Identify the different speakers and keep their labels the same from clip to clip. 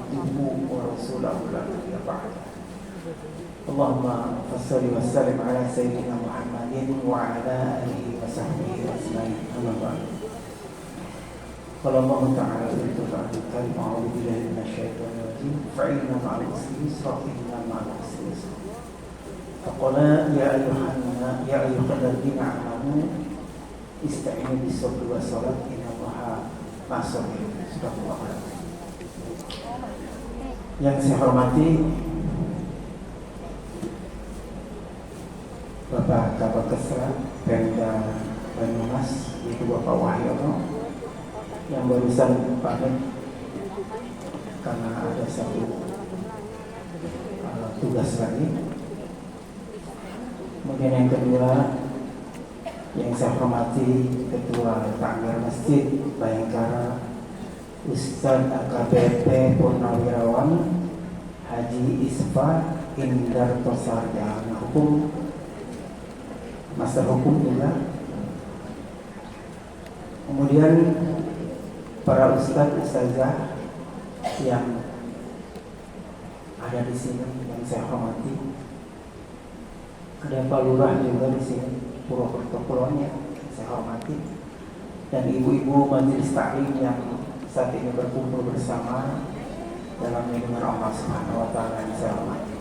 Speaker 1: abduhu wa rasulahu la nabiyya ba'da. Allahumma salli wa sallim ala sayyidina Muhammadin wa ala alihi wa sahbihi ajma'in. Amma ba'd. Qala Allah ta'ala fi al-Qur'an, a'udzu billahi minasyaitonir rajim. Fa inna ma'al usri yusra, inna ma'al usri yusra. Faqala ya ayyuhalladzina amanu ista'inu bis-sabri was-salat, innallaha ma'as-sabirin. Subhanallah. Yang saya hormati Bapak Kabak Kesra Pemda Banyumas, yaitu Bapak Wahyono, yang barusan pamit karena ada satu tugas lagi. Kemudian yang kedua yang saya hormati Ketua Takmir Masjid Bayangkara Ustadz AKBP Purnawirawan Haji Isfa Indarto Sarjana Hukum, Master Hukum juga. Kemudian para ustadz ustazah yang ada di sini yang saya hormati. Ada Pak Lurah juga di sini, Purwokerto Pulonya, saya hormati. Dan ibu-ibu majelis taklim yang saat ini berkumpul bersama dalam lindungan Allah Subhanahu wa taala yang saya hormati.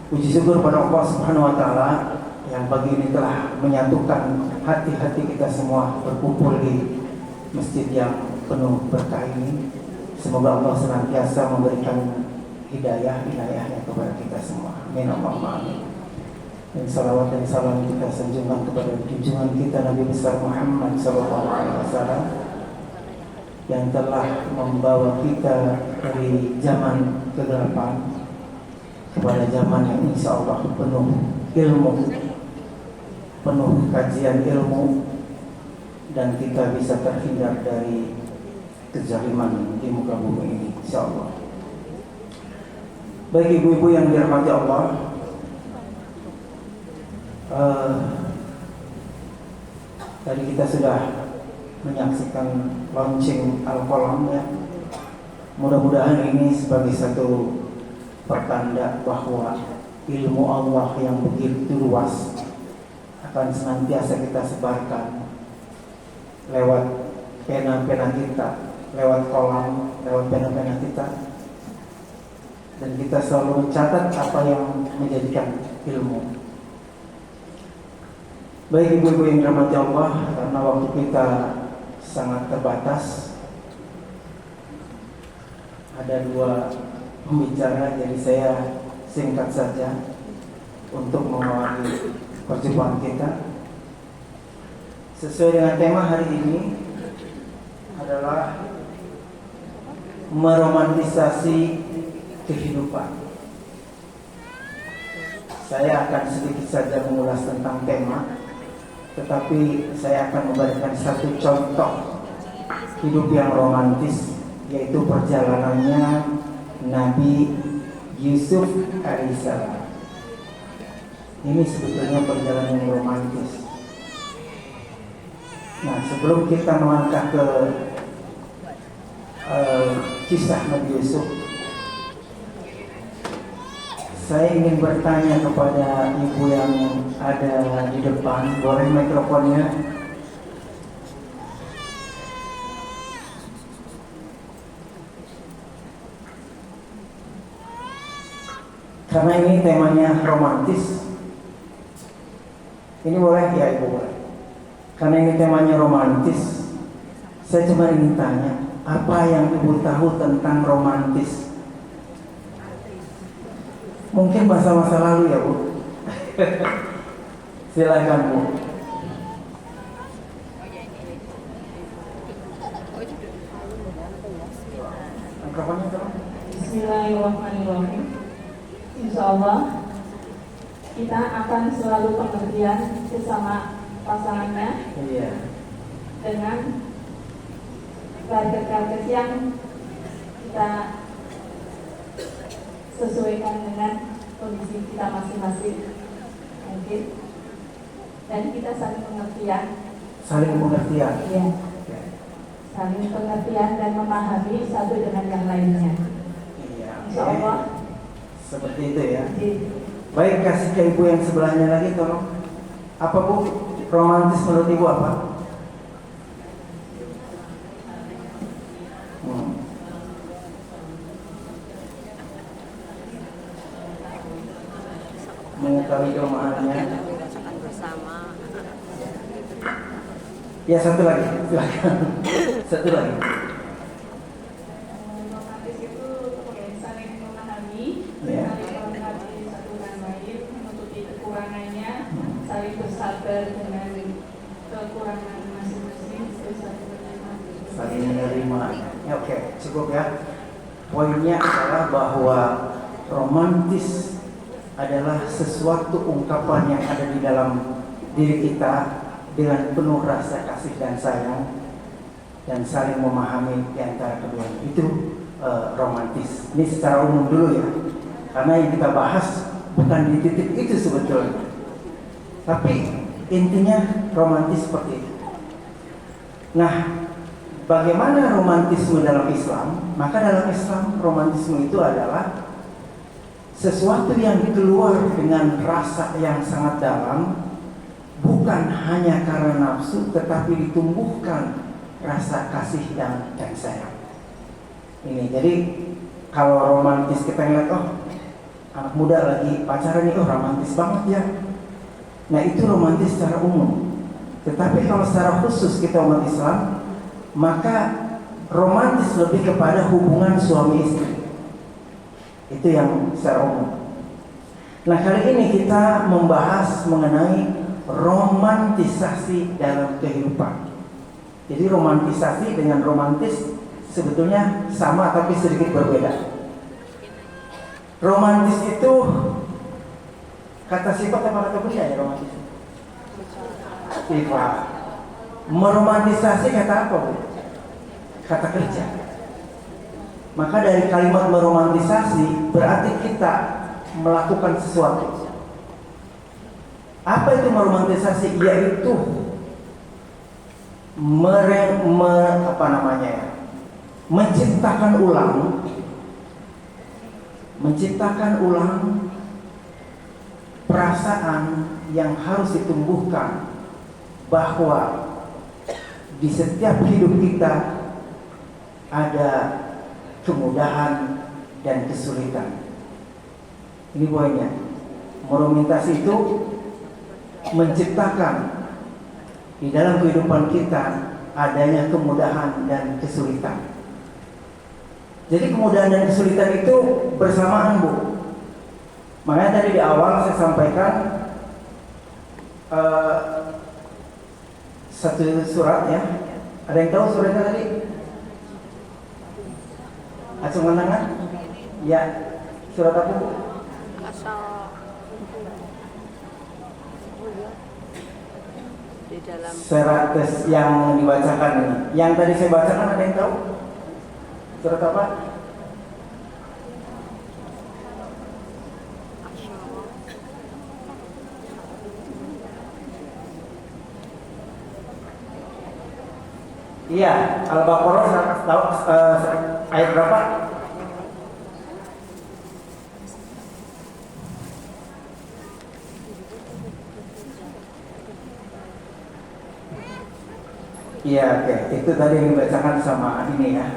Speaker 1: Puji syukur pada Allah Subhanahu wa taala yang pagi ini telah menyatukan hati-hati kita semua berkumpul di masjid yang penuh berkah ini. Semoga Allah senantiasa memberikan hidayahnya kepada kita semua. Amin Allahumma amin. Dan salawat dan salam kita sanjungkan kepada junjungan kita Nabi besar Muhammad sallallahu alaihi wasallam yang telah membawa kita dari zaman kegelapan kepada zaman yang insya Allah penuh ilmu, penuh kajian ilmu, dan kita bisa terhindar dari kezaliman di muka bumi ini insya Allah. Baik ibu-ibu yang dirahmati Allah, tadi kita sudah menyaksikan launching Al-Qalam ya. Mudah-mudahan ini sebagai satu pertanda bahwa ilmu Allah yang begitu luas akan senantiasa kita sebarkan lewat pena-pena kita, lewat kolam, lewat pena-pena kita, dan kita selalu mencatat apa yang menjadikan ilmu. Baik ibu-ibu yang dirahmati Allah, karena waktu kita sangat terbatas, ada dua pembicara, jadi saya singkat saja untuk mengawali perjumpaan kita. Sesuai dengan tema hari ini adalah meromantisasi kehidupan. Saya akan sedikit saja mengulas tentang tema, tetapi saya akan memberikan satu contoh hidup yang romantis, yaitu perjalanannya Nabi Yusuf alaihissalam. Ini sebetulnya perjalanan yang romantis. Nah, sebelum kita melangkah ke kisah Nabi Yusuf, saya ingin bertanya kepada ibu yang ada di depan, boleh mikrofonnya? Karena ini temanya romantis. Ini boleh ya ibu, boleh. Karena ini temanya romantis, saya cuma ingin tanya, apa yang ibu tahu tentang romantis? Mungkin masa-masa lalu ya bu. Silakan bu.
Speaker 2: Bismillahirrahmanirrahim. Insya Allah kita akan selalu pengertian sesama pasangannya, dengan target-target yang kita sesuaikan dengan kondisi kita masing-masing mungkin, dan kita saling pengertian.
Speaker 1: Saling pengertian.
Speaker 2: Iya. Saling pengertian dan memahami satu dengan
Speaker 1: Seperti itu ya.
Speaker 2: Jadi,
Speaker 1: Baik, kasih ke ibu yang sebelahnya lagi tolong. Apa bu? Romantis menurut ibu apa? Hmm. Mengetahui kelemahannya.
Speaker 3: bersama.
Speaker 1: Ya satu lagi, silakan. Satu lagi.
Speaker 2: romantis itu saling memahami,
Speaker 1: Ya.
Speaker 2: saling melengkapi satu dan lain, menutupi kekurangannya, saling bersabar dengan kekurangan masing-masing, terus saling menerima.
Speaker 1: Saling menerima. Ya, oke, cukup ya. Poinnya adalah bahwa romantis adalah sesuatu ungkapan yang ada di dalam diri kita dengan penuh rasa kasih dan sayang dan saling memahami di antara keduanya. Itu romantis. Ini secara umum dulu ya, karena yang kita bahas bukan di titik itu sebetulnya, tapi intinya romantis seperti itu. Nah, bagaimana romantisme dalam Islam? Maka dalam Islam romantisme itu adalah sesuatu yang keluar dengan rasa yang sangat dalam, bukan hanya karena nafsu, tetapi ditumbuhkan rasa kasih dan sayang. Ini jadi kalau romantis kita ngeliat, oh anak muda lagi pacaran nih, oh romantis banget ya. Nah itu romantis secara umum. Tetapi kalau secara khusus kita umat Islam, maka romantis lebih kepada hubungan suami istri. Itu yang secara umum. Nah kali ini kita membahas mengenai romantisasi dalam kehidupan. Jadi romantisasi dengan romantis sebetulnya sama tapi sedikit berbeda. Romantis itu kata sifat apa kata benda ya romantis? Sifat. Meromantisasi kata apa bu? Kata kerja. Maka dari kalimat meromantisasi berarti kita melakukan sesuatu. Apa itu meromantisasi? Yaitu menciptakan ulang perasaan yang harus ditumbuhkan bahwa di setiap hidup kita ada kemudahan dan kesulitan. Ini poinnya. Meromantisasi itu menciptakan di dalam kehidupan kita adanya kemudahan dan kesulitan. Jadi kemudahan dan kesulitan itu bersamaan bu. Makanya tadi di awal saya sampaikan satu surat ya. Ada yang tahu suratnya tadi? Acungan tangan? Ya. Surat apa bu?
Speaker 3: Asal di dalam
Speaker 1: Surat yang dibacakan ini. Yang tadi saya bacakan ada yang tahu? Surat apa? Iya, Al-Baqarah ayat berapa? Iya, oke. Itu tadi yang dibacakan sama ini ya.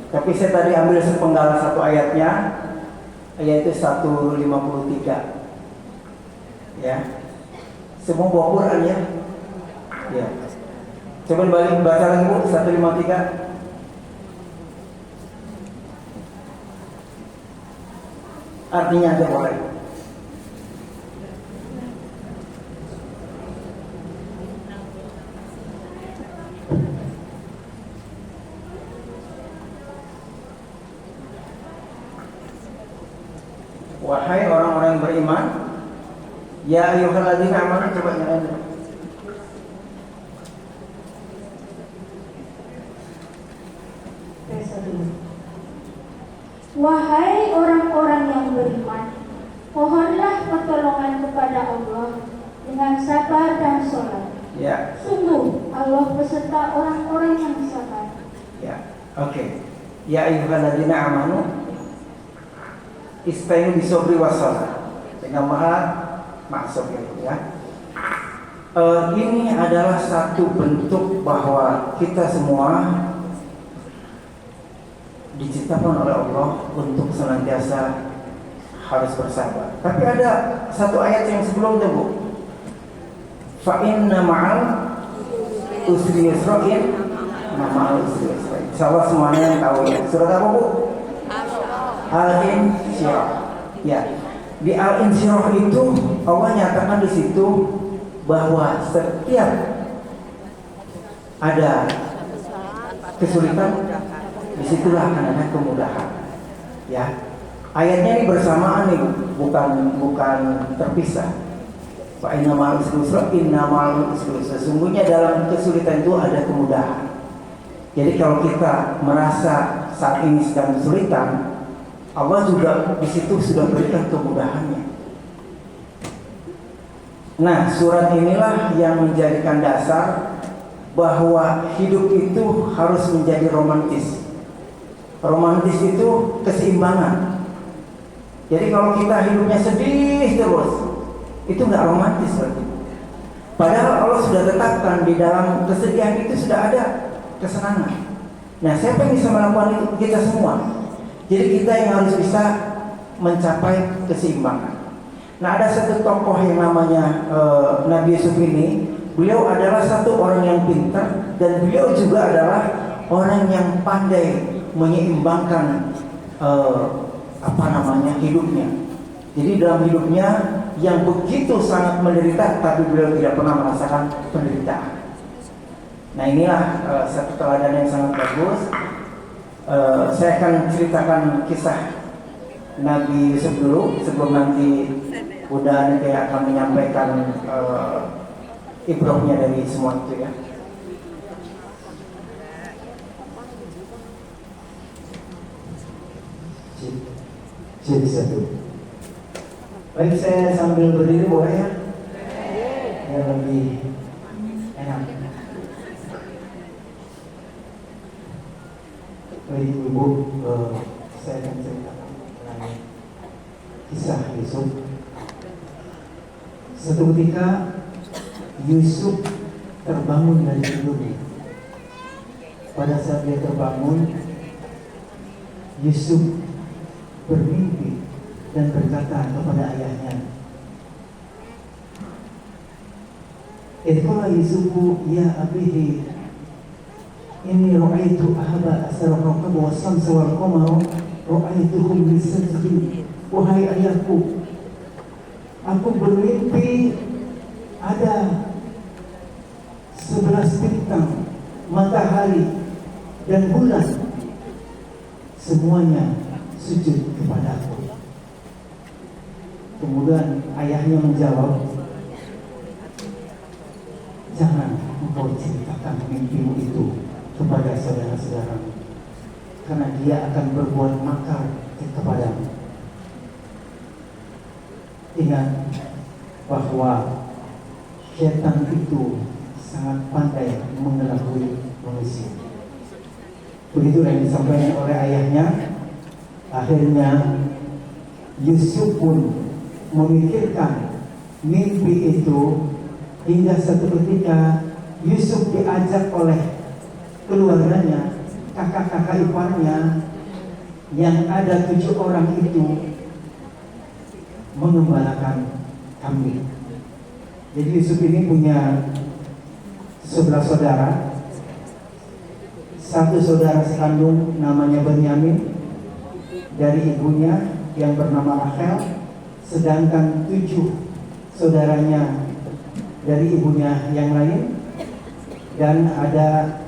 Speaker 1: Tapi saya tadi ambil sepenggal satu ayatnya, yaitu 153. Ya. Semua bawa Quran ya. Ya. Coba balik baca lagi bu, 153. Artinya aja boleh. Wahai orang-orang yang beriman, ya ayyuhalladzina amanu, coba nyalain.
Speaker 4: Wahai orang-orang yang beriman, mohonlah pertolongan kepada Allah dengan sabar dan sholat.
Speaker 1: Ya.
Speaker 4: Sungguh Allah beserta orang-orang yang sabar.
Speaker 1: Ya, oke. Ya ayyuhalladzina amanu, Istainu bisobri wassalah. Dengan maksud ya. Ini adalah satu bentuk bahwa kita semua diciptakan oleh Allah untuk senantiasa harus bersabar. Tapi ada satu ayat yang sebelumnya, Bu. Fa inna ma'al usri yusra, ma'al usri yusra. Insyaallah semuanya yang tahu ya. Surat apa, Bu? Al-Insyirah. Ya. Di Al-Insyirah itu Allah nyatakan di situ bahwa setiap ada kesulitan, disitulah akan ada kemudahan. Ya. Ayatnya ini bersamaan nih, bukan terpisah. Fa inna ma'al usri yusra, inna ma'al usri yusra. Sesungguhnya dalam kesulitan itu ada kemudahan. Jadi kalau kita merasa saat ini sedang kesulitan, Allah juga di situ sudah berikan kemudahannya. Nah, surat inilah yang menjadikan dasar bahwa hidup itu harus menjadi romantis. Romantis itu keseimbangan. Jadi kalau kita hidupnya sedih terus, itu nggak romantis berarti. Padahal Allah sudah tetapkan di dalam kesedihan itu sudah ada kesenangan. Nah, siapa yang bisa melakukan itu? Kita semua. Jadi kita yang harus bisa mencapai keseimbangan. Nah, ada satu tokoh yang namanya Nabi Yusuf ini. Beliau adalah satu orang yang pintar dan beliau juga adalah orang yang pandai menyeimbangkan hidupnya. Jadi dalam hidupnya yang begitu sangat menderita, tapi beliau tidak pernah merasakan penderitaan. Nah, inilah satu teladan yang sangat bagus. Saya akan ceritakan kisah Nabi Yusuf dulu sebelum nanti Bunda Anita akan menyampaikan ibrahnya dari semua itu ya. Jadi satu. Baik, saya sambil berdiri boleh ya? Ya, lebih enak. Baik Ibu, saya akan ceritakan mengenai kisah Yusuf. Suatu ketika Yusuf terbangun dari tidurnya. Pada saat dia terbangun, Yusuf bermimpi dan berkata kepada ayahnya, "Qala Yusufu ya abihi, inni ra'aitu ahaba asar raqab wa samsa wal qamara ra'aituhum li sajdi." Wahai ayahku, aku bermimpi ada 11 bintang, matahari dan bulan, semuanya sujud kepadaku. Kemudian ayahnya menjawab, "Jangan engkau ceritakan mimpimu itu kepada saudara-saudaramu, karena dia akan berbuat makar kepadamu. Ingat bahwa setan itu sangat pandai mengelabui manusia." Begitu yang disampaikan oleh ayahnya. Akhirnya Yusuf pun memikirkan mimpi itu, hingga satu ketika Yusuf diajak oleh keluarganya, kakak-kakak iparnya, yang ada 7 orang itu mengembalakan kambing. Jadi Yusuf ini punya 11 saudara. Satu saudara sekandung namanya Benyamin dari ibunya yang bernama Rachel, sedangkan 7 saudaranya dari ibunya yang lain, dan ada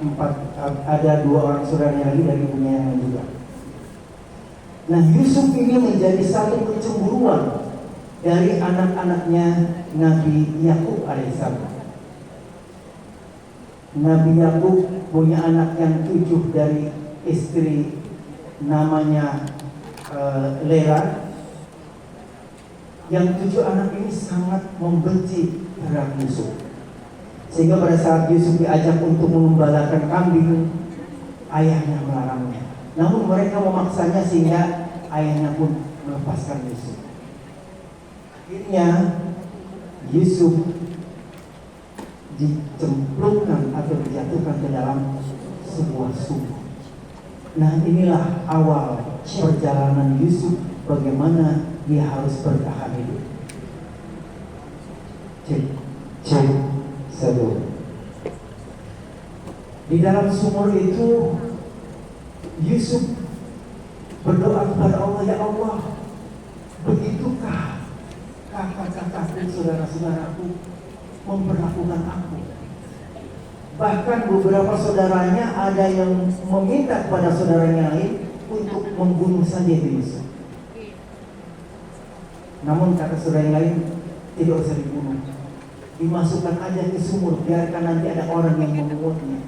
Speaker 1: 2 orang saudaranya lagi dari ibunya yang lain juga. Nah, Yusuf ini menjadi satu kecemburuan dari anak-anaknya Nabi Yakub alaihissalam. Nabi Yakub punya anak yang 7 dari istri namanya Lea. Yang 7 anak ini sangat membenci terhadap Yusuf, sehingga pada saat Yusuf diajak untuk mengembalakan kambing, ayahnya melarangnya. Namun mereka memaksanya sehingga ayahnya pun melepaskan Yusuf. Akhirnya Yusuf dicemplungkan atau dijatuhkan ke dalam sebuah sumur. Nah, inilah awal perjalanan Yusuf, bagaimana dia harus bertahan hidup. Cek saudara. Di dalam sumur itu Yusuf berdoa kepada Allah, ya Allah, begitukah kakak-kakakku, saudara-saudaraku memperlakukan aku? Bahkan beberapa saudaranya ada yang meminta kepada saudaranya lain untuk membunuh saja Yusuf. Namun kata saudara yang lain, tidak usah dibunuh, dimasukkan aja ke sumur, biarkan nanti ada orang yang memungutnya.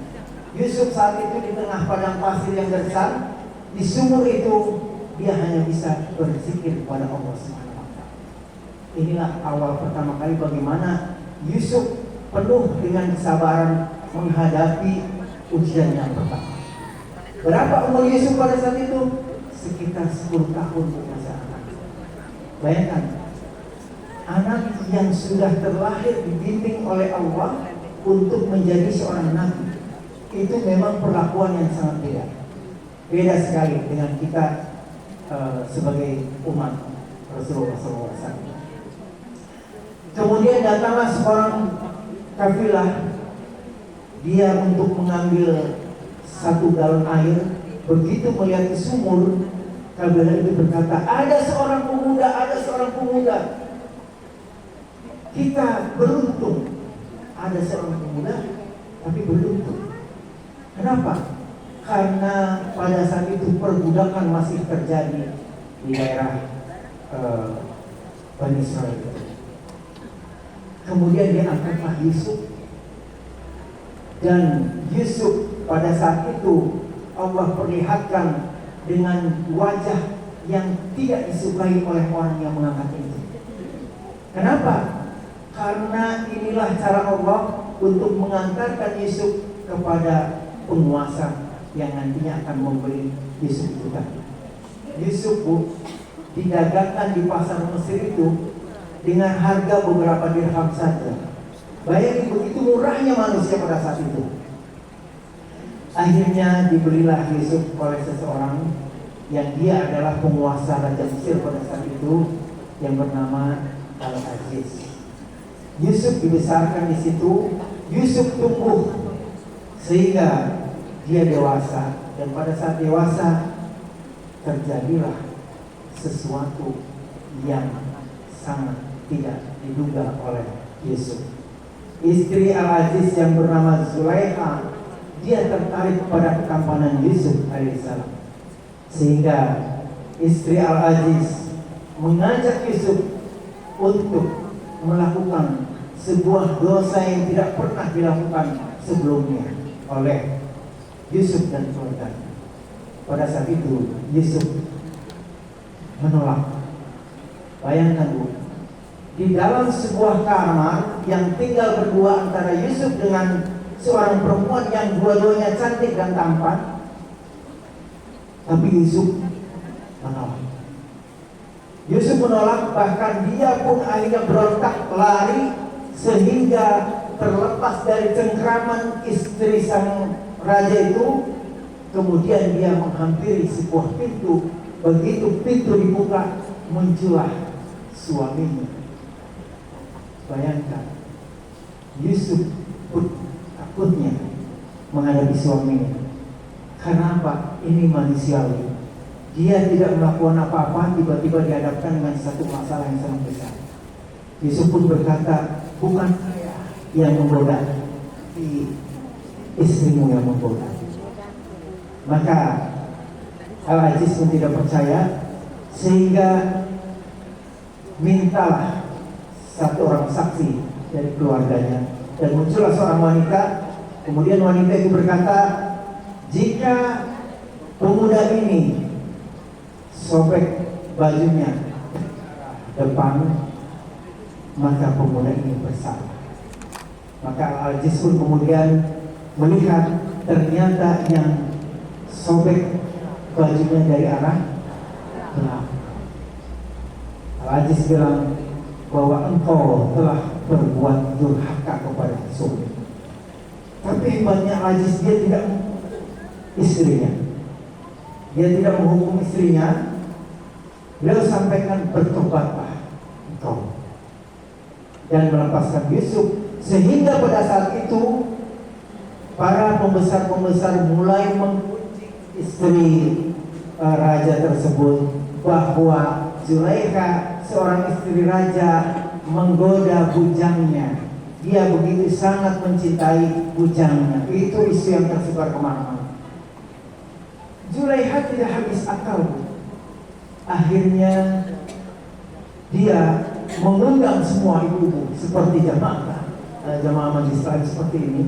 Speaker 1: Yusuf saat itu di tengah padang pasir yang gersang, di sumur itu dia hanya bisa berzikir kepada Allah SWT. Inilah awal pertama kali bagaimana Yusuf penuh dengan kesabaran menghadapi ujian yang pertama. Berapa umur Yusuf pada saat itu? Sekitar 10 tahun berusia anak. Bayangkan, anak yang sudah terlahir dibimbing oleh Allah untuk menjadi seorang nabi. Itu memang perlakuan yang sangat beda. Beda sekali dengan kita sebagai umat Rasulullah SAW. Kemudian datanglah seorang kafilah. Dia untuk mengambil 1 galon air. Begitu melihat di sumur, kafilah itu berkata, ada seorang pemuda. Kita beruntung. Ada seorang pemuda, tapi beruntung. Kenapa? Karena pada saat itu perbudakan masih terjadi di daerah Bani Israel. Kemudian dia angkatlah Yusuf. Dan Yusuf pada saat itu Allah perlihatkan dengan wajah yang tidak disukai oleh orang yang mengangkat itu. Kenapa? Karena inilah cara Allah untuk mengantarkan Yusuf kepada penguasa yang nantinya akan membeli Yusuf itu tadi. Yusuf didagangkan di pasar Mesir itu dengan harga beberapa dirham saja. Bayangin begitu murahnya manusia pada saat itu. Akhirnya dibelilah Yusuf oleh seseorang yang dia adalah penguasa Raja Mesir pada saat itu, yang bernama Al-Aziz. Yusuf dibesarkan di situ. Yusuf tumbuh sehingga dia dewasa, dan pada saat dewasa terjadilah sesuatu yang sangat tidak diduga oleh Yusuf. Istri Al-Aziz yang bernama Zulaikha, dia tertarik pada ketampanan Yusuf alaihissalam, sehingga istri Al-Aziz mengajak Yusuf untuk melakukan sebuah dosa yang tidak pernah dilakukan sebelumnya oleh Yusuf dan keluarganya. Pada saat itu Yusuf menolak. Bayangkan Bu, di dalam sebuah kamar yang tinggal berdua antara Yusuf dengan seorang perempuan yang dua-duanya cantik dan tampan, tapi Yusuf menolak. Yusuf menolak, bahkan dia pun akhirnya berontak lari sehingga terlepas dari cengkraman istri sang raja itu. Kemudian dia menghampiri sebuah pintu. Begitu pintu dibuka, muncullah suaminya. Bayangkan, Yusuf pun takutnya menghadapi suaminya. Karena apa? Ini manusiawi. Dia tidak melakukan apa-apa, tiba-tiba dihadapkan dengan satu masalah yang sangat besar. Yusuf pun berkata, bukan saya yang menggoda, tapi istrimu yang menggoda. Maka Al-Aziz pun tidak percaya, sehingga mintalah satu orang saksi dari keluarganya, dan muncullah seorang wanita. Kemudian wanita itu berkata, jika pemuda ini sobek bajunya depan, maka pemuda ini bersalah. Maka Al-Aziz pun kemudian melihat ternyata yang sobek bajunya dari arah belakang. Al-Aziz bilang bahwa engkau telah berbuat durhaka kepada suami. Tapi hebatnya Al-Aziz, dia tidak istrinya. Dia tidak menghukum istrinya. Beliau sampaikan, bertobatlah engkau dan melepaskan Yusuf. Sehingga pada saat itu para pembesar-pembesar mulai menggunjing istri raja tersebut bahwa Zulaikha, seorang istri raja, menggoda bujangnya. Dia begitu sangat mencintai bujangnya. Itu isu yang tersebar kemana-mana. Zulaikha tidak habis akal. Akhirnya dia mengundang semua ibu-ibu seperti jamaah majelis taklim seperti ini,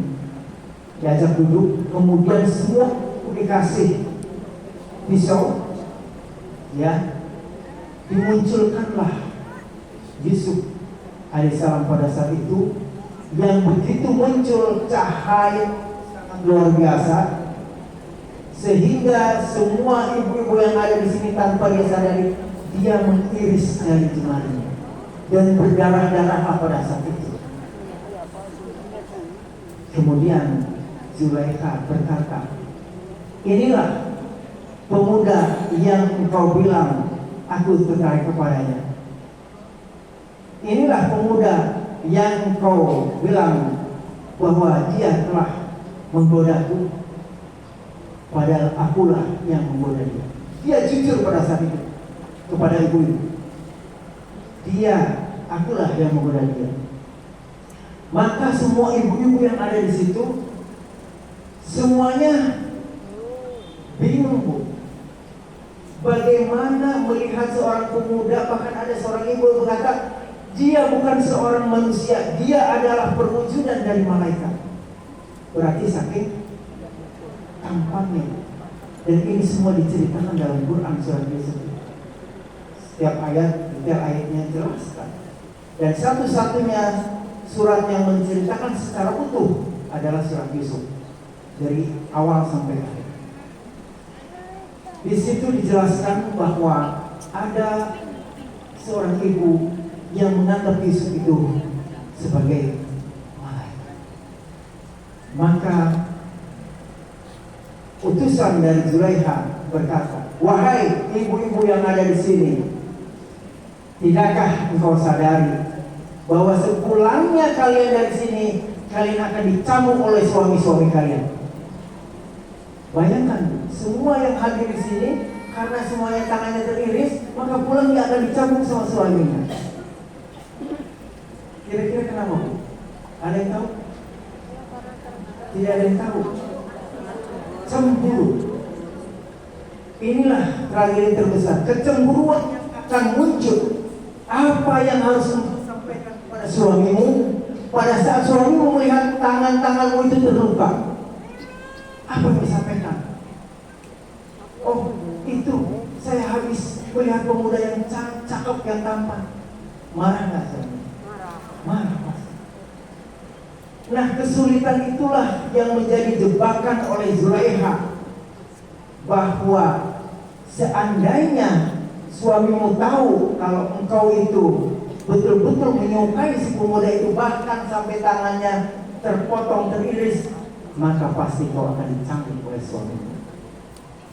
Speaker 1: diajak duduk, kemudian semua dikasih pisau, ya. Dimunculkanlah Yusuf alaihissalam pada saat itu, yang begitu muncul cahaya sangat luar biasa, sehingga semua ibu-ibu yang ada di sini tanpa dia sadari, dia mengiris jari jemarinya dan berdarah-darah pada saat itu. Kemudian Zulaikha berkata, inilah pemuda yang engkau bilang aku tertarik kepadanya. Inilah pemuda yang engkau bilang bahwa dia telah menggodaku, padahal akulah yang menggoda dia. Dia jujur pada saat itu kepada ibu-ibu. Akulah yang menggoda dia. Maka semua ibu-ibu yang ada di situ semuanya bingung, Bu. Bagaimana melihat seorang pemuda, bahkan ada seorang ibu berkata, dia bukan seorang manusia, dia adalah perwujudan dari malaikat. Berarti saking tampaknya. Dan ini semua diceritakan dalam Quran surat Yusuf. Setiap ayat, detail ayatnya jelaskan. Dan satu-satunya surat yang menceritakan secara utuh adalah surat Yusuf, dari awal sampai akhir. Di situ dijelaskan bahwa ada seorang ibu yang menganggap Yusuf itu sebagai malaikat. Maka utusan dari Zulaikha berkata, wahai ibu-ibu yang ada di sini, tidakkah engkau sadari bahwa sepulangnya kalian dari sini, kalian akan dicambuk oleh suami-suami kalian? Bayangkan, semua yang hadir di sini, karena semuanya tangannya teriris, maka pulang dia akan dicambuk sama suaminya. Kira-kira kenapa, Bu? Ada yang tahu? Tidak ada yang tahu. Cemburu. Inilah tragedi terbesar. Kecemburuan yang akan muncul. Apa yang harus sampaikan kepada suamimu pada saat suamimu melihat tangan-tanganmu itu terluka? Apa yang disampaikan? Oh, itu saya habis melihat pemuda yang cakep, yang tampan. Marah nggak suami? Marah pasti. Nah, kesulitan itulah yang menjadi jebakan oleh Zulaikha, bahwa seandainya suamimu tahu kalau engkau itu betul-betul menyukai si pemuda itu, bahkan sampai tangannya terpotong, teriris, maka pasti kau akan dicambuk oleh suamimu.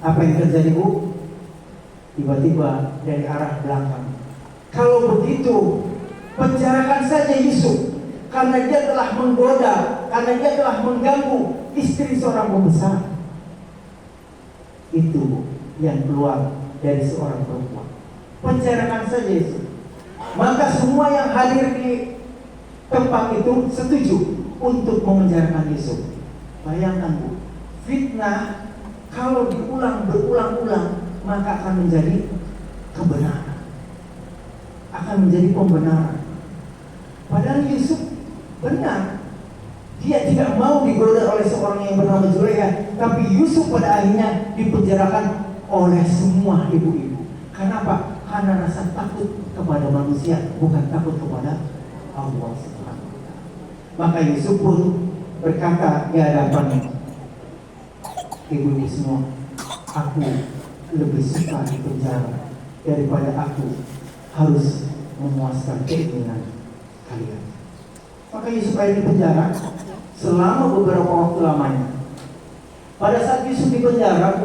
Speaker 1: Apa yang terjadi, Bu? Tiba-tiba dari arah belakang, kalau begitu penjarakan saja Yusuf, karena dia telah menggoda, karena dia telah mengganggu istri seorang pembesar. Itu yang keluar dari seorang perempuan. Penjarakan saja Yusuf. Maka semua yang hadir di tempat itu setuju untuk memenjarakan Yusuf. Bayangkan, Bu, fitnah kalau diulang berulang-ulang maka akan menjadi kebenaran, akan menjadi pembenaran. Padahal Yusuf benar, dia tidak mau digoda oleh seorang yang bernama Zulaikha, tapi Yusuf pada akhirnya dipenjarakan oleh semua ibu-ibu. Kenapa? Karena rasa takut kepada manusia, bukan takut kepada Allah Subhanahu wa Ta'ala. Maka Yusuf pun berkata di hadapan ibu-ibu semua, aku lebih suka di penjara daripada aku harus memuaskan keinginan kalian. Maka Yusuf ada di penjara selama beberapa waktu lamanya. Pada saat Yusuf di penjara,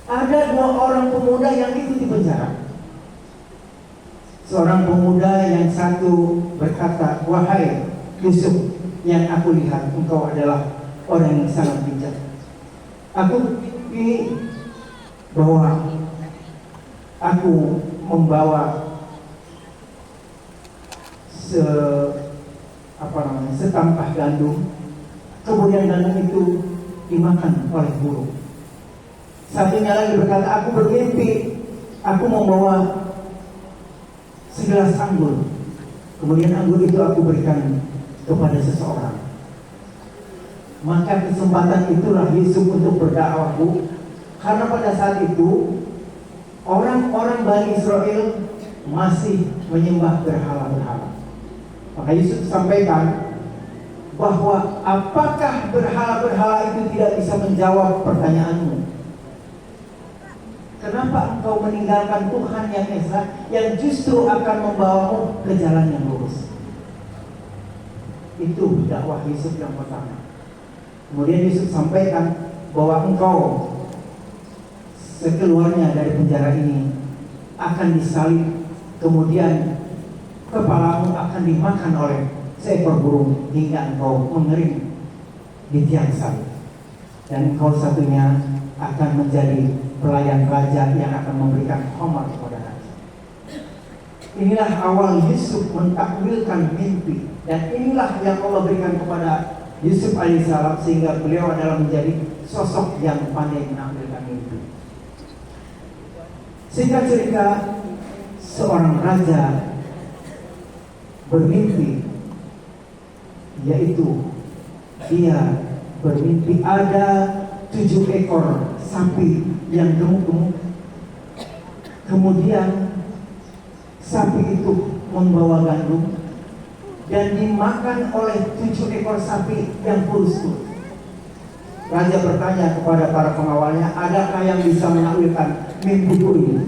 Speaker 1: ada 2 orang pemuda yang ikut di penjara. Seorang pemuda yang satu berkata, "Wahai Yusuf, yang aku lihat engkau adalah orang yang sangat bijak. Aku bermimpi bahwa aku membawa setampah gandum, kemudian gandum itu dimakan oleh burung." Satunya lagi berkata, "Aku bermimpi aku membawa segelas anggur, kemudian anggur itu aku berikan kepada seseorang." Maka kesempatan itulah Yusuf untuk berdakwah, karena pada saat itu orang-orang Bani Israel masih menyembah berhala-berhala. Maka Yusuf sampaikan bahwa apakah berhala-berhala itu tidak bisa menjawab pertanyaanmu? Kenapa engkau meninggalkan Tuhan yang Esa, yang justru akan membawamu ke jalan yang lurus? Itu dakwah Yusuf yang pertama. Kemudian Yusuf sampaikan bahwa engkau sekeluarnya dari penjara ini akan disalib, kemudian kepalamu akan dimakan oleh seekor burung hingga engkau mengering di tiang salib, dan engkau satunya akan menjadi pelayan raja yang akan memberikan hormat kepada raja. Inilah awal Yusuf mentakwilkan mimpi, dan inilah yang Allah berikan kepada Yusuf alaihissalam sehingga beliau adalah menjadi sosok yang pandai menampilkan mimpi. Singkat cerita, seorang raja bermimpi, yaitu dia bermimpi ada 7 ekor sapi yang gemuk-gemuk. Kemudian sapi itu membawa gandum dan dimakan oleh 7 ekor sapi yang kurus-kurus. Raja bertanya kepada para pengawalnya, "Adakah yang bisa menakwilkan mimpiku ini?"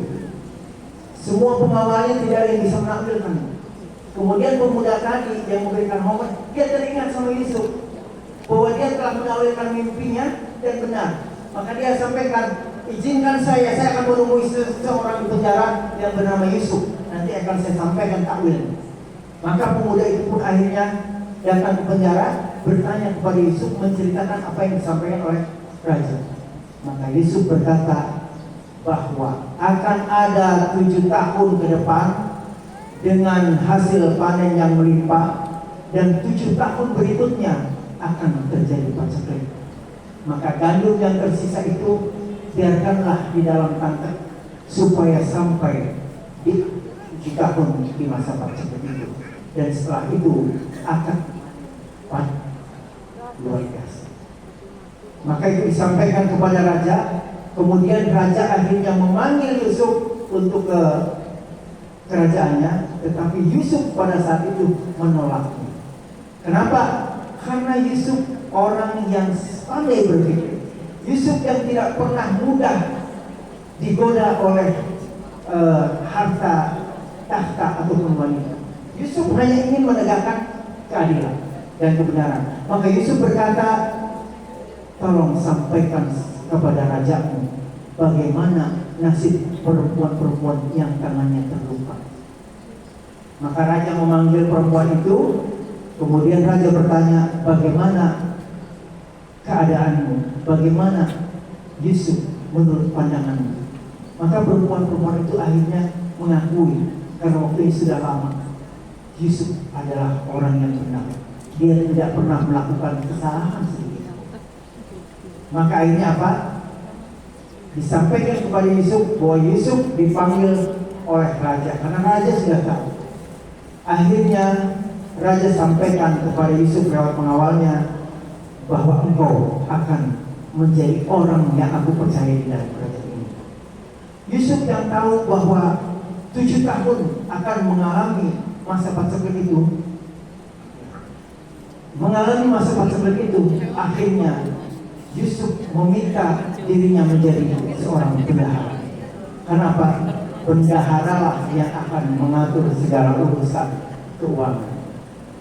Speaker 1: Semua pengawalnya tidak ada yang bisa menakwilkan. Kemudian pemuda tadi yang memberikan hormat, dia teringat sama Yusuf bahwa dia telah menakwilkan mimpinya dan benar. Maka dia sampaikan, "Izinkan saya akan menemui seseorang di penjara yang bernama Yusuf. Nanti akan saya sampaikan takwil." Maka pemuda itu pun akhirnya datang ke penjara, bertanya kepada Yusuf, menceritakan apa yang disampaikan oleh raja. Maka Yusuf berkata bahwa akan ada 7 tahun ke depan dengan hasil panen yang melimpah, dan 7 tahun berikutnya akan terjadi paceklik. Maka gandum yang tersisa itu biarkanlah di dalam tangkai supaya sampai di 7 tahun di masa paceklik itu, dan setelah itu akan luar biasa. Maka itu disampaikan kepada raja. Kemudian raja akhirnya memanggil Yusuf untuk ke kerajaannya, tetapi Yusuf pada saat itu menolaknya. Kenapa? Karena Yusuf orang yang pandai berpikir. Yusuf yang tidak pernah mudah digoda oleh harta, tahta ataupun wanita. Yusuf hanya ingin menegakkan keadilan dan kebenaran. Maka Yusuf berkata, "Tolong sampaikan kepada rajamu bagaimana nasib perempuan-perempuan yang tangannya terluka." Maka raja memanggil perempuan itu. Kemudian raja bertanya, "Bagaimana keadaanmu? Bagaimana Yusuf menurut pandanganmu?" Maka perempuan-perempuan itu akhirnya mengakui, karena waktu ini sudah lama, Yusuf adalah orang yang benar. Dia tidak pernah melakukan kesalahan sedikit. Maka akhirnya apa? Disampaikan kepada Yusuf bahwa Yusuf dipanggil oleh raja, karena raja sudah tahu. Akhirnya raja sampaikan kepada Yusuf lewat pengawalnya bahwa engkau akan menjadi orang yang aku percaya di dalam kerajaan ini. Yusuf yang tahu bahwa 7 tahun akan mengalami masa paceklik itu, akhirnya Yusuf meminta dirinya menjadi seorang bendahara. Kenapa? bendahara lah yang akan mengatur segala urusan keuangan.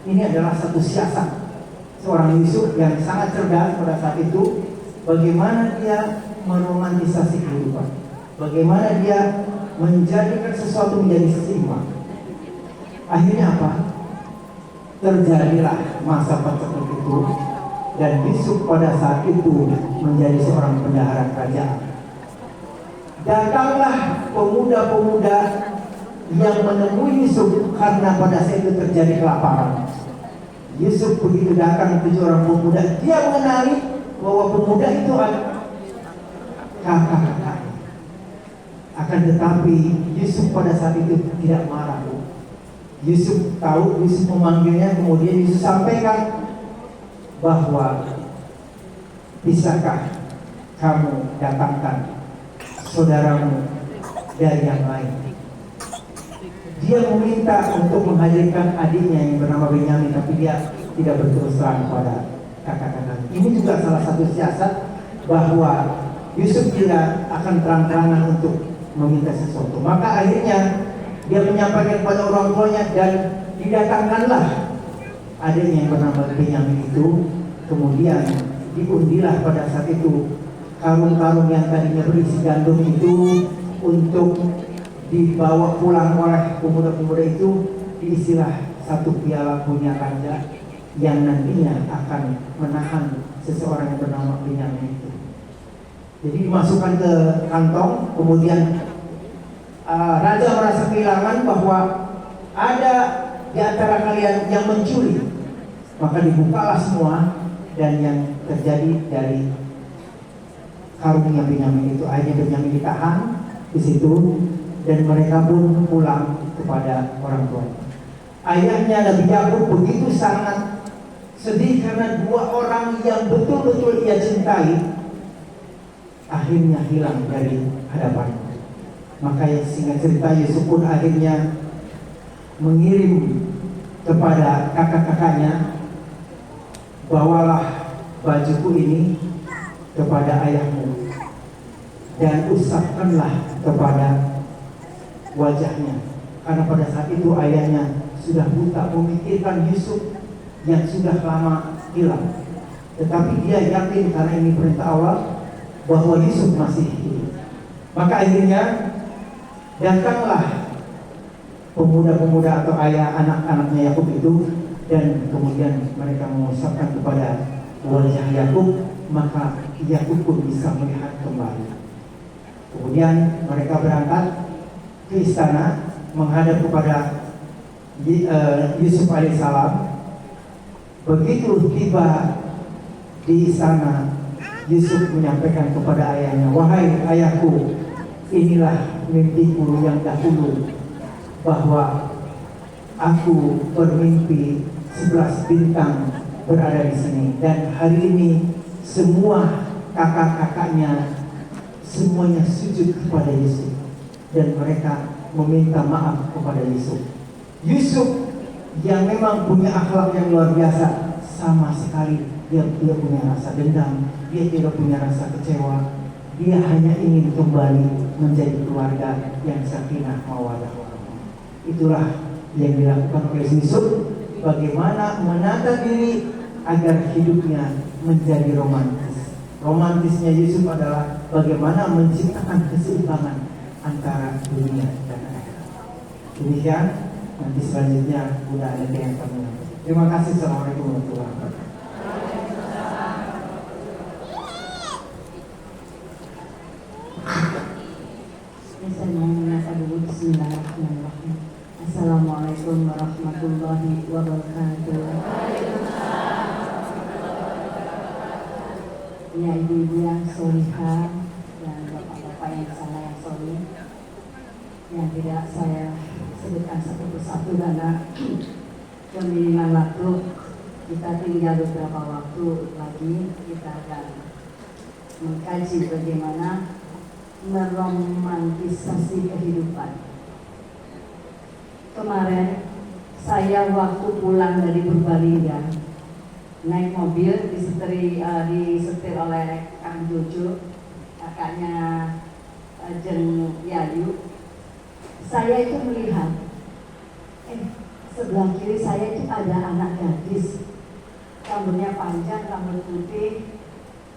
Speaker 1: Ini adalah satu siasat seorang Yusuf yang sangat cerdas pada saat itu. Bagaimana dia meromantisasi kehidupan, bagaimana dia menjadikan sesuatu menjadi seimbang. Akhirnya apa? Terjadilah masa paceklik itu, dan Yusuf pada saat itu menjadi seorang bendahara kerajaan. Datanglah pemuda-pemuda yang menemui Yusuf karena pada saat itu terjadi kelaparan. Yusuf begitu datang ke orang pemuda, dia mengenali bahwa pemuda itu adalah kakak-kakaknya. Akan tetapi Yusuf pada saat itu tidak marah. Yusuf tahu, Yusuf memanggilnya, kemudian Yusuf sampaikan bahwa bisakah kamu datangkan saudaramu dari yang lain. Dia meminta untuk menghadirkan adiknya yang bernama Benyamin, tapi dia tidak berterus terang kepada kakak-kakaknya. Ini juga salah satu siasat bahwa Yusuf tidak akan terang-terangan untuk meminta sesuatu. Maka akhirnya dia menyampaikan kepada orang tuanya, dan didatangkanlah adiknya yang bernama Benyamin itu. Kemudian diundilah pada saat itu karung-karung yang tadinya berisi gandum itu untuk dibawa pulang oleh pemuda-pemuda itu, diisilah satu piala punya raja yang nantinya akan menahan seseorang yang bernama Benyamin itu. Jadi dimasukkan ke kantong, kemudian raja merasa kehilangan bahwa ada di antara kalian yang mencuri. Maka dibukalah semua, dan yang terjadi dari karungnya Benyamin itu, akhirnya Benyamin ditahan di situ, dan mereka pun pulang kepada orang tua. Ayahnya Nabi Yakub begitu sangat sedih karena dua orang yang betul-betul ia cintai akhirnya hilang dari hadapannya. Maka yang singkat cerita, Yusuf pun akhirnya mengirim kepada kakak-kakaknya, bawalah bajuku ini kepada ayahmu dan usapkanlah kepada wajahnya. Karena pada saat itu ayahnya sudah buta, memikirkan Yusuf yang sudah lama hilang. Tetapi dia yakin karena ini perintah Allah bahwa Yusuf masih hidup. Maka akhirnya datanglah pemuda-pemuda atau ayah anak-anaknya Yakub itu, dan kemudian mereka mengusapkan kepada wajah Yakub, maka Yakub pun bisa melihat kembali. Kemudian mereka berangkat ke istana menghadap kepada Yusuf alaihissalam. Begitu tiba di istana, Yusuf menyampaikan kepada ayahnya, wahai ayahku, inilah mimpiku yang dahulu, bahwa aku bermimpi 11 bintang berada di sini, dan hari ini semua kakak-kakaknya semuanya sujud kepada Yusuf, dan mereka meminta maaf kepada Yusuf. Yusuf yang memang punya akhlak yang luar biasa, sama sekali dia tidak punya rasa dendam, dia tidak punya rasa kecewa. Dia hanya ingin kembali menjadi keluarga yang sakinah mawaddah warahmah. Itulah yang dilakukan oleh Yusuf, bagaimana menata diri agar hidupnya menjadi romantis. Romantisnya Yusuf adalah bagaimana menciptakan keseimbangan antara dunia dan akhirat. Demikian. Nanti selanjutnya udah ada yang kami. Terima kasih. Assalamualaikum warahmatullahi wabarakatuh.
Speaker 5: Bismillahirrahmanirrahim. Assalamualaikum warahmatullahi wabarakatuh. Ya, ibu-ibu yang solihah dan bapak-bapak yang saya yang solih, yang tidak saya sebutkan satu persatu karena keminiman waktu. Kita tinggal beberapa waktu lagi, kita akan mengkaji bagaimana meromantisasi kehidupan. Kemarin saya waktu pulang dari Purbalingga naik mobil disetir oleh Kang Jojo, kakaknya Jeng Yayu. saya itu melihat, sebelah kiri saya itu ada anak gadis, rambutnya panjang, rambut putih,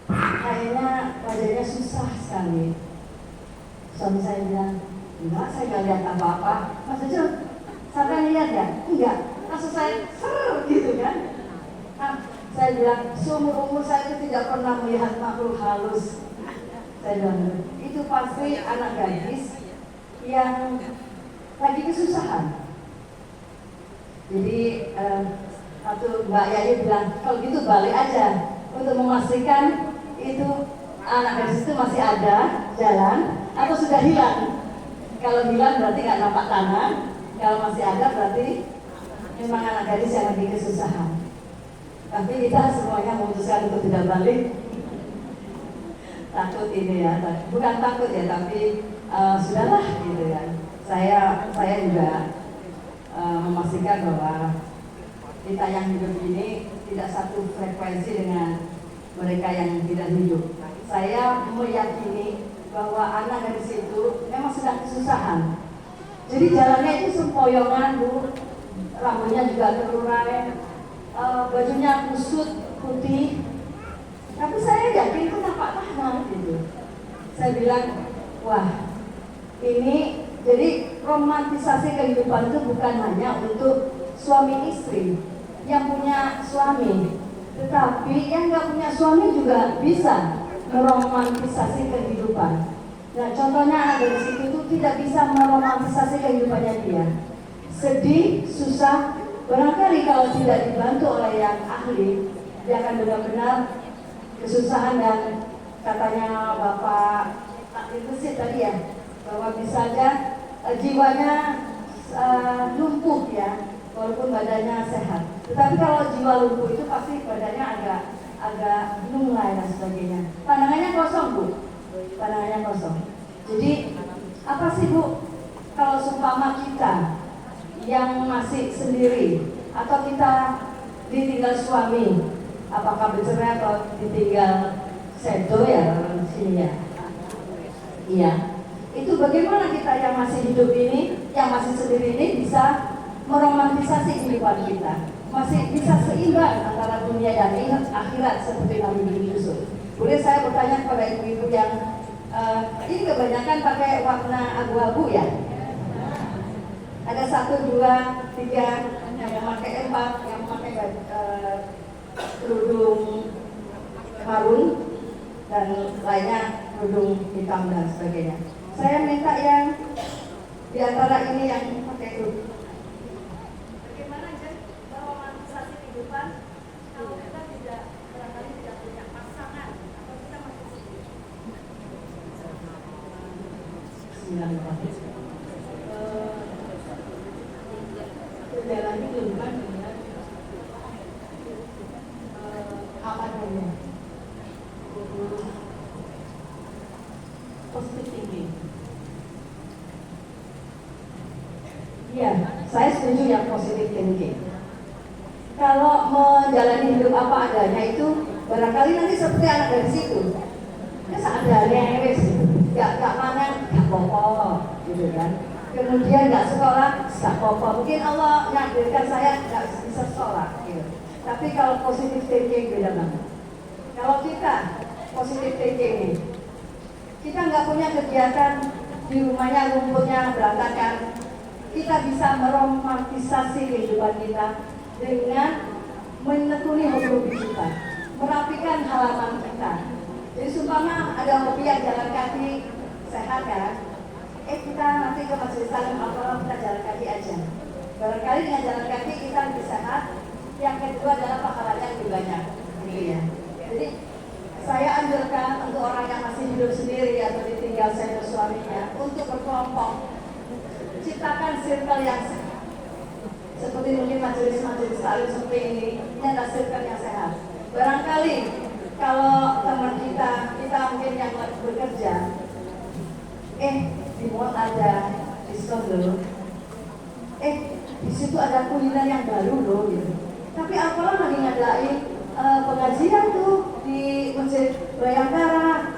Speaker 5: kayaknya wajahnya susah sekali. Suami saya bilang, enggak, saya nggak lihat apa-apa. Mas Ucu, sampai lihat ya? Enggak. Maksud saya, gitu kan? Nah, saya bilang, seumur-umur saya itu tidak pernah melihat makhluk halus. Saya bilang, itu pasti anak gadis yang lagi kesusahan. Jadi, waktu Mbak Yayu bilang, kalau gitu balik aja untuk memastikan itu anak gadis itu masih ada jalan atau sudah hilang. Kalau hilang berarti nggak nampak tangan, kalau masih ada berarti memang anak gadis yang lagi kesusahan. Tapi kita semuanya memutuskan untuk tidak balik. Takut ini ya, bukan takut ya, tapi sudahlah gitu ya. Saya juga memastikan bahwa kita yang hidup ini tidak satu frekuensi dengan mereka yang tidak hidup. Saya meyakini bahwa anak dari situ memang sedang kesusahan. Jadi jalannya itu sempoyongan, Bu. Rambutnya juga terurai, bajunya kusut, putih. Tapi saya yakin itu nampak tangan gitu. Saya bilang, wah, ini jadi romantisasi kehidupan itu bukan hanya untuk suami istri yang punya suami, tetapi yang nggak punya suami juga bisa meromantisasi kehidupan. Nah, contohnya anak dari situ itu tidak bisa meromantisasi kehidupannya dia. Sedih, susah, barangkali kalau tidak dibantu oleh yang ahli, dia akan benar-benar kesusahan. Dan katanya Bapak Takdir tadi ya, bahwa bisa saja jiwanya lumpuh ya, walaupun badannya sehat. Tetapi kalau jiwa lumpuh itu pasti badannya agak lunglai dan sebagainya. Pandangannya kosong, Bu. Pandangannya kosong. Jadi apa sih, Bu, kalau seumpama kita yang masih sendiri atau kita ditinggal suami, apakah bercerai atau ditinggal sedo ya orang sini ya? Iya. Itu bagaimana kita yang masih hidup ini, yang masih sendiri ini bisa meromantisasi kehidupan kita, masih bisa seimbang antara dunia dan akhirat seperti Nabi Yusuf. Boleh saya bertanya kepada ibu-ibu yang ini kebanyakan pakai warna abu-abu ya? Ada 1, 2, 3 yang memakai 4, yang memakai kerudung marun dan lainnya kerudung hitam dan sebagainya. Saya minta yang di antara ini yang pakai kerudung. Bagaimana Jen meromantisasi kehidupan kalau kita barangkali tidak punya pasangan atau kita masih sendiri? 9 jalan kehidupan dengan apa namanya? Positive thinking. Iya, saya setuju yang positive thinking. Kalau menjalani hidup apa adanya itu barangkali nanti seperti anak dari situ. Ya seadanya wis, gak mana, gak apa-apa, gitu kan. Kemudian nggak sekolah, nggak apa-apa. Mungkin Allah menakdirkan saya nggak bisa sekolah, gitu. Tapi kalau positive thinking beda banget. Kalau kita positive thinking ini, kita nggak punya kegiatan di rumahnya, rumputnya berantakan, kita bisa meromantisasi kehidupan kita dengan menekuni hobi kita, merapikan halaman kita. Jadi sumpama ada hobi yang jalan kaki sehat kan? Kita nanti ke majelis taklim apa kita jalan kaki aja. Barangkali dengan jalan kaki kita lebih sehat. Yang kedua adalah pahalanya lebih banyak, gitu ya. Jadi saya anjurkan untuk orang yang masih hidup sendiri atau ditinggal sama suaminya untuk berkelompok, ciptakan circle yang sehat. Seperti mungkin majelis-majelis taklim seperti ini adalah circle yang sehat. Barangkali kalau teman kita mungkin yang bekerja, di mall ada diskon loh. Di situ ada kuliner yang baru loh gitu. Tapi apalah lagi ngadain pengajian tuh di Masjid Bayangkara.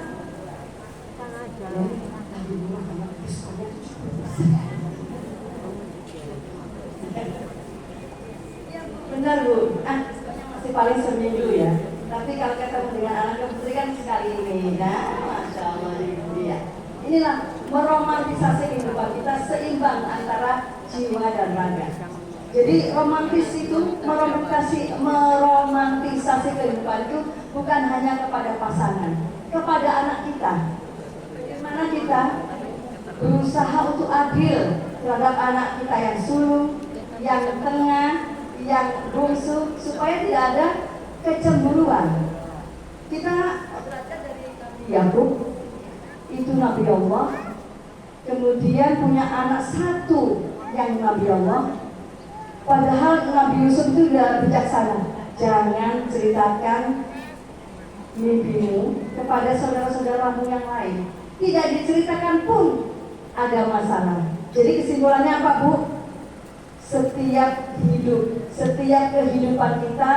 Speaker 5: meromantisasi kehidupan kita seimbang antara jiwa dan raga. Jadi romantis itu meromantisasi kehidupan itu bukan hanya kepada pasangan, kepada anak kita. Bagaimana kita berusaha untuk adil terhadap anak kita yang sulung, yang tengah, yang bungsu, supaya tidak ada kecemburuan. Kita belajar dari Nabi Yakub, itu Nabi Allah, kemudian punya anak satu yang Nabi Allah. Padahal Nabi Yusuf itu sudah bijaksana. Jangan ceritakan mimpimu kepada saudara-saudaramu yang lain. Tidak diceritakan pun ada masalah. Jadi kesimpulannya apa, Bu? Setiap hidup, setiap kehidupan kita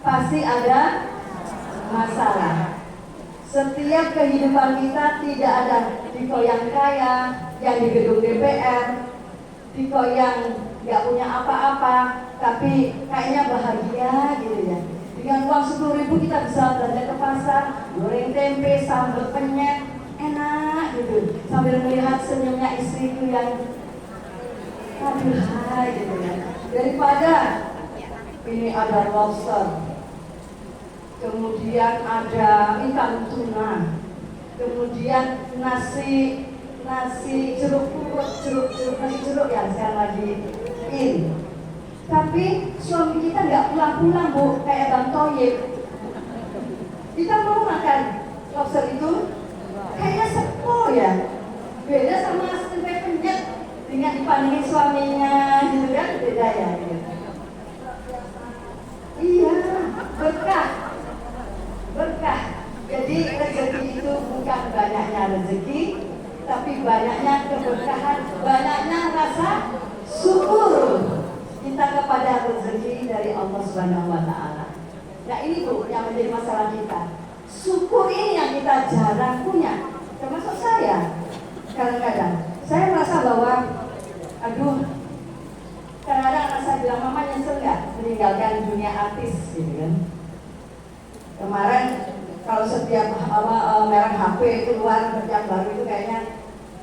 Speaker 5: pasti ada masalah. Setiap kehidupan kita tidak ada Diko yang kaya, yang di gedung DPR, Diko yang nggak punya apa-apa, tapi kayaknya bahagia gitu ya. Dengan uang 10.000 kita bisa belanja ke pasar, goreng tempe, sambal penyet, enak gitu. Sambil melihat senyumnya istriku yang hai gitu ya. Daripada ini ada lobster, kemudian ada ikan tuna, kemudian nasi jeruk purut, nasi jeruk yang sekarang lagi in. Tapi suami kita nggak pulang-pulang, Bu, kayak Bang Toyib. Kita mau makan lobster itu kayaknya sepo ya, beda sama tempe penyet dengan dipandingin suaminya gitu kan, beda ya gitu. Iya, berkah. Jadi rezeki itu bukan banyaknya rezeki, tapi banyaknya keberkahan, banyaknya rasa syukur kita kepada rezeki dari Allah Subhanahu wa Ta'ala. Nah ini, Bu, yang menjadi masalah kita. Syukur ini yang kita jarang punya, termasuk saya. Kadang-kadang saya merasa bahwa kadang-kadang anak saya bilang, mama nyesel nggak meninggalkan dunia artis gitu kan. Kemarin kalau setiap merek HP keluar yang baru itu kayaknya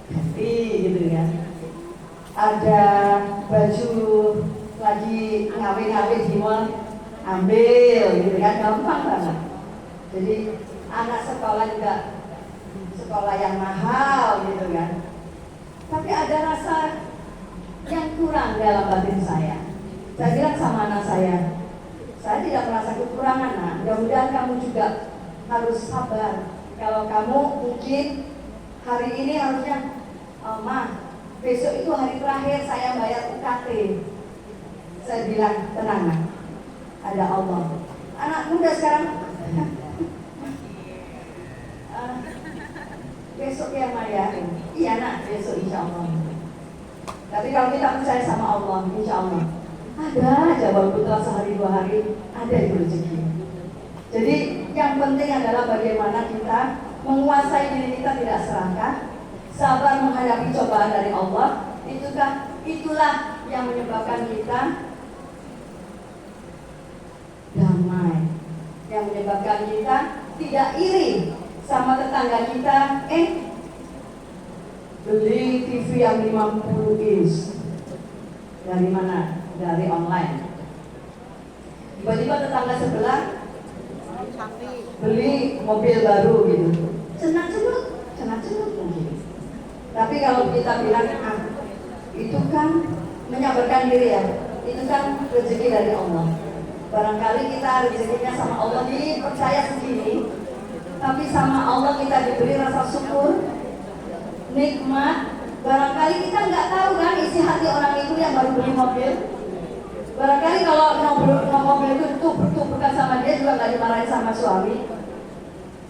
Speaker 5: ganti gitu kan. Ada baju lagi ngawe-ngawe di mall, ambil gitu kan, gampang banget. Jadi anak sekolah juga sekolah yang mahal gitu kan. Tapi ada rasa yang kurang dalam batin saya. Saya bilang sama anak saya tidak merasa kekurangan, nah. Mudah-mudahan kamu juga harus sabar. Kalau kamu mungkin hari ini harusnya, Ma, besok itu hari terakhir saya bayar UKT. Saya bilang, tenang, nak, ada Allah. Anak muda sekarang, besok ya Ma ya. Iya nak, besok insya Allah. Tapi kalau kita percaya sama Allah, insya Allah ada aja, walaupun telah sehari 2 hari, ada itu rezeki. Jadi yang penting adalah bagaimana kita menguasai diri kita, tidak serakah, sabar menghadapi cobaan dari Allah. Itulah yang menyebabkan kita damai, yang menyebabkan kita tidak iri sama tetangga kita. Beli TV yang 50 inch dari mana? Dari online. Tiba-tiba tetangga sebelah beli mobil baru gitu, cenat-cenut mungkin. Tapi kalau kita bilang, itu kan menyabarkan diri ya, itu kan rezeki dari Allah. Barangkali kita rezekinya sama Allah dipercaya segini, tapi sama Allah kita diberi rasa syukur, nikmat. Barangkali kita nggak tahu kan isi hati orang itu yang baru beli mobil. Barangkali kalau mobil itu bukan sama dia juga nggak dimarahin sama suami.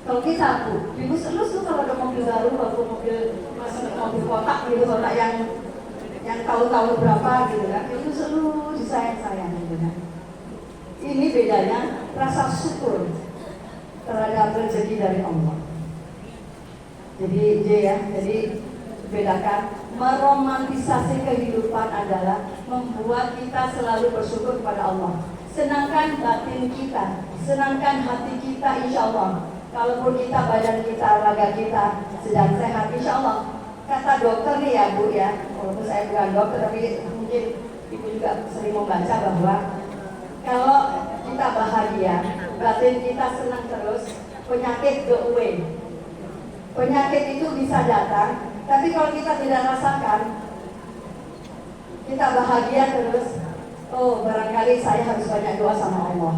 Speaker 5: Kalau kita, Bu, ibu selus tuh kalau ada mobil baru, waktu masih mobil kotak gitu, kotak yang tahun-tahun berapa gitu kan, itu selus disayang-sayang gitu kan. Ini bedanya rasa syukur terhadap rezeki dari Allah. Jadi bedakan, meromantisasi kehidupan adalah membuat kita selalu bersyukur kepada Allah. Senangkan batin kita, senangkan hati kita, insya Allah. Kalaupun badan kita, raga kita sedang sehat, insya Allah kata dokter nih ya Bu ya, walaupun saya bukan dokter tapi mungkin Ibu juga sering membaca bahwa kalau kita bahagia, batin kita senang terus, penyakit go away. Penyakit itu bisa datang, tapi kalau kita tidak rasakan, kita bahagia terus, oh barangkali saya harus banyak doa sama Allah.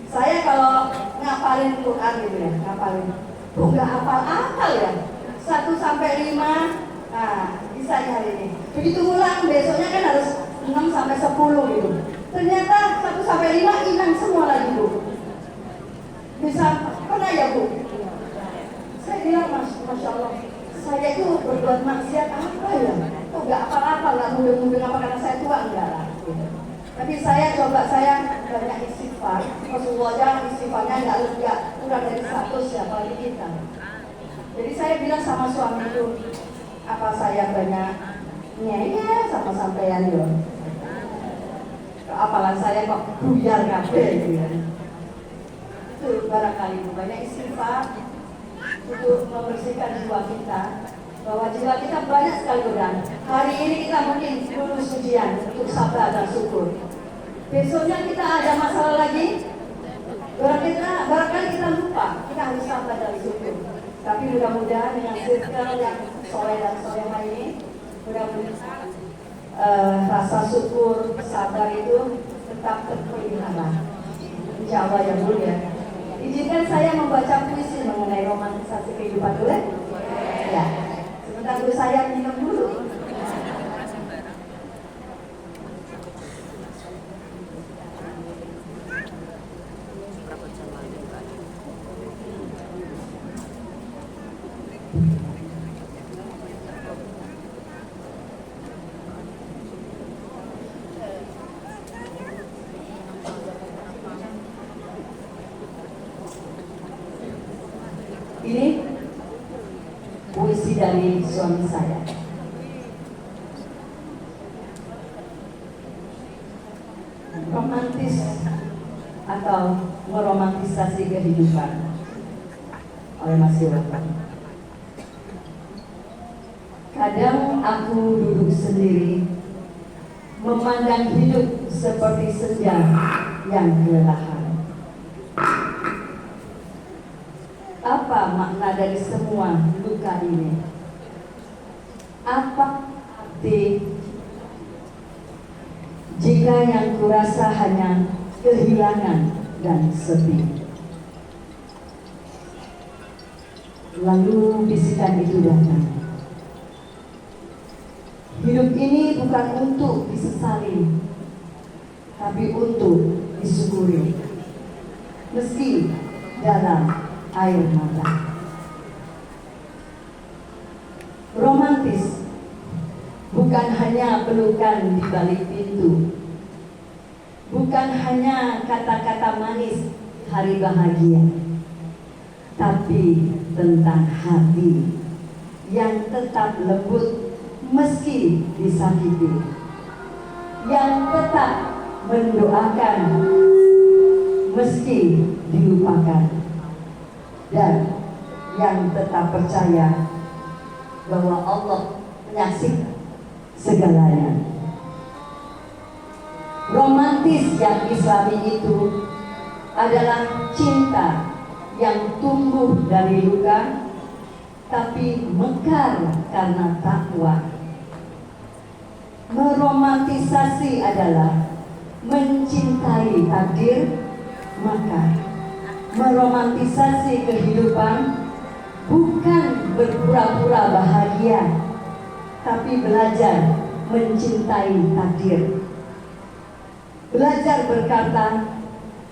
Speaker 5: Saya kalau ngapalin Quran gitu ya, ngapalin, nggak hafal-hafal ya, 1 sampai 5, nah bisa hari ini. Begitu ulang, besoknya kan harus 6 sampai 10 gitu. Ternyata 1 sampai 5 hilang semua lagi Bu. Bisa, pernah ya Bu? Saya bilang, Masya Allah, saya itu berbuat maksiat apa ya? Kok nggak apa-apa, nggak mudeng-mudeng apa karena saya tua, enggak lah. Tapi saya banyak istighfar. Rasulullah aja istighfarnya nggak kurang dari 100 ya, apalagi kita. Jadi saya bilang sama suami itu, apa saya banyak nyaya sama sampean yo. Apalan saya kok buyar kabeh gitu ya. Itu barangkali banyak istighfar untuk membersihkan jiwa kita, bahwa jiwa kita banyak sekali godaan. Hari ini kita mungkin lulus ujian untuk sabar dan syukur. Besoknya kita ada masalah lagi, barangkali kita lupa, kita harus sabar dan syukur. Tapi mudah-mudahan dengan circle yang soleh dan solehah ini, mudah-mudahan rasa syukur, sabar itu tetap terpelihara. Insya Allah ya Bu ya. Izinkan saya membaca puisi mengenai romantisasi kehidupan boleh? Ya. Sebentar dulu saya minum dulu.
Speaker 3: Berapa jam lagi, Pak?
Speaker 5: Ini puisi dari suami saya. Romantis atau meromantisasi kehidupan oleh Mas Yohan. Kadang aku duduk sendiri, memandang hidup seperti senja yang kelelahan. Apa makna dari semua luka ini? Apa arti jika yang kurasa hanya kehilangan dan sepi? Lalu bisikan itu datang. Hidup ini bukan untuk disesali, tapi untuk disyukuri. Meski dalam air mata. Romantis bukan hanya pelukan di balik pintu, bukan hanya kata-kata manis hari bahagia, tapi tentang hati yang tetap lembut meski disakiti, yang tetap mendoakan meski dilupakan, dan yang tetap percaya bahwa Allah menyaksikan segalanya. Romantis yang Islami itu adalah cinta yang tumbuh dari luka, tapi mekar karena takwa. Meromantisasi adalah mencintai takdir, maka meromantisasi kehidupan bukan berpura-pura bahagia, tapi belajar mencintai takdir. Belajar berkata,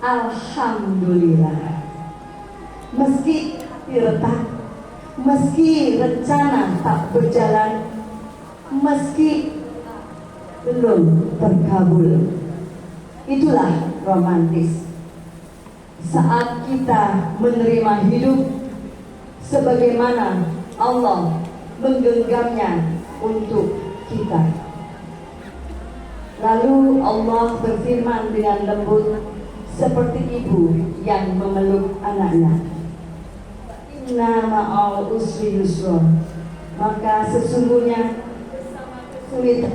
Speaker 5: Alhamdulillah. Meski retak, meski rencana tak berjalan, meski belum terkabul. Itulah romantis. Saat kita menerima hidup sebagaimana Allah menggenggamnya untuk kita. Lalu Allah berfirman dengan lembut seperti ibu yang memeluk anaknya. Inna ma'al usri yusra. maka sesungguhnya sulit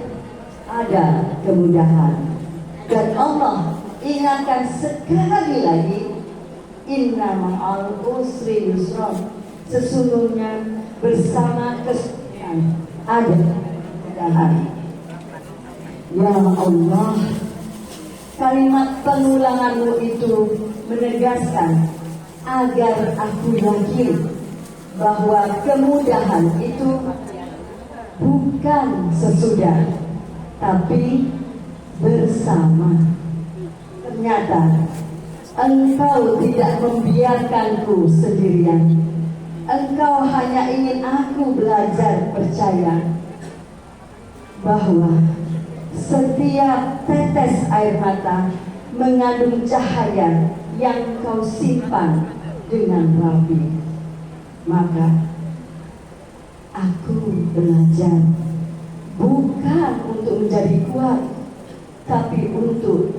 Speaker 5: ada kemudahan. Dan Allah ingatkan sekali lagi, inna ma'al usri yusra, sesungguhnya bersama kesulitan ada kemudahan. Ya Allah, kalimat pengulanganmu itu menegaskan agar aku yakin bahwa kemudahan itu bukan sesudah, tapi bersama. Ternyata Engkau tidak membiarkanku sendirian. Engkau hanya ingin aku belajar percaya bahwa setiap tetes air mata mengandung cahaya yang Kau simpan dengan rapi. Maka aku belajar bukan untuk menjadi kuat, tapi untuk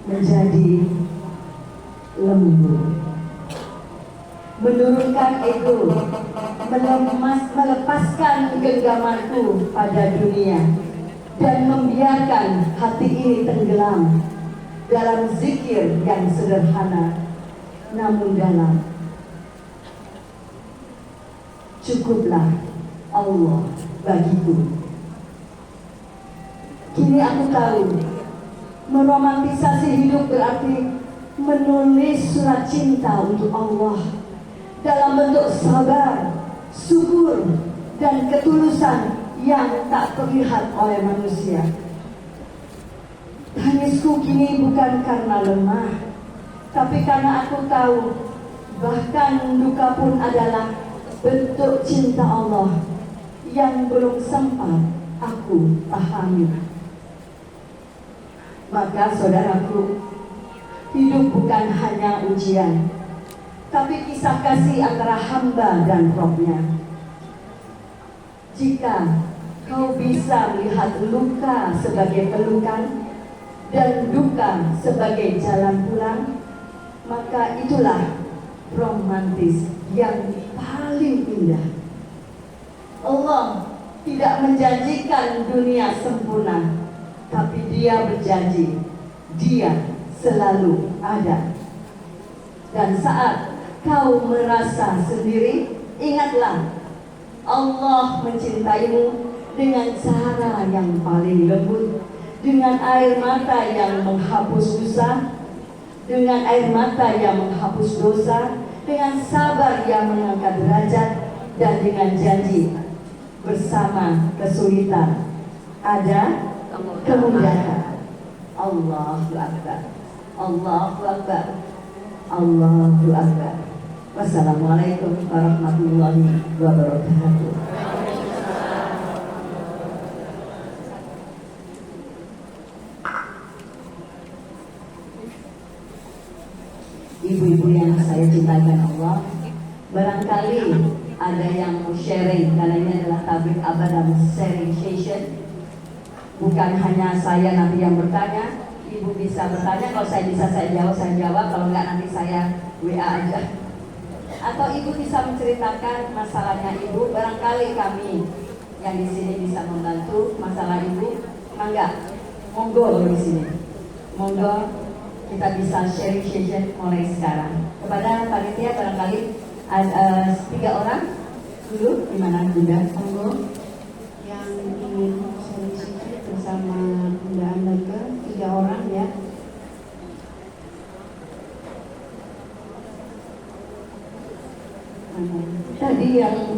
Speaker 5: menjadi lembut, menurunkan ego, melepaskan genggamanku pada dunia, dan membiarkan hati ini tenggelam dalam zikir yang sederhana namun dalam. Cukuplah Allah bagiku. Kini aku tahu, meromantisasi hidup berarti menulis surat cinta untuk Allah dalam bentuk sabar, syukur, dan ketulusan yang tak terlihat oleh manusia. Tangisku kini bukan karena lemah, tapi karena aku tahu bahkan duka pun adalah bentuk cinta Allah yang belum sempat aku pahami. Maka saudaraku, hidup bukan hanya ujian, tapi kisah kasih antara hamba dan Rob-Nya. Jika kau bisa melihat luka sebagai pelukan dan duka sebagai jalan pulang, maka itulah romantis yang paling indah. Allah tidak menjanjikan dunia sempurna, tapi Dia berjanji Dia selalu ada. Dan saat kau merasa sendiri, ingatlah Allah mencintaimu dengan cara yang paling lembut, dengan air mata yang menghapus dosa, dengan air mata yang menghapus dosa, dengan sabar yang mengangkat derajat, dan dengan janji bersama kesulitan ada kemudahan. Allahu Akbar, Allahu Akbar, Allahu Akbar. Wassalamualaikum warahmatullahi wabarakatuh. Ibu-ibu yang saya cintakan Allah, barangkali ada yang mau sharing, karena ini adalah tablik abad sharing session. Bukan hanya saya nanti yang bertanya, ibu bisa bertanya, kalau saya bisa saya jawab, kalau enggak nanti saya WA aja. Atau ibu bisa menceritakan masalahnya ibu, barangkali kami yang di sini bisa membantu masalah ibu. Mangga, monggo di sini, monggo. Kita bisa sharing session mulai sekarang. Kepada panitia barangkali ada 3 orang dulu, gimana Bunda?
Speaker 6: Monggo yang ingin sharing session bersama Bunda Anneke, 3 orang ya.
Speaker 5: Tadi yang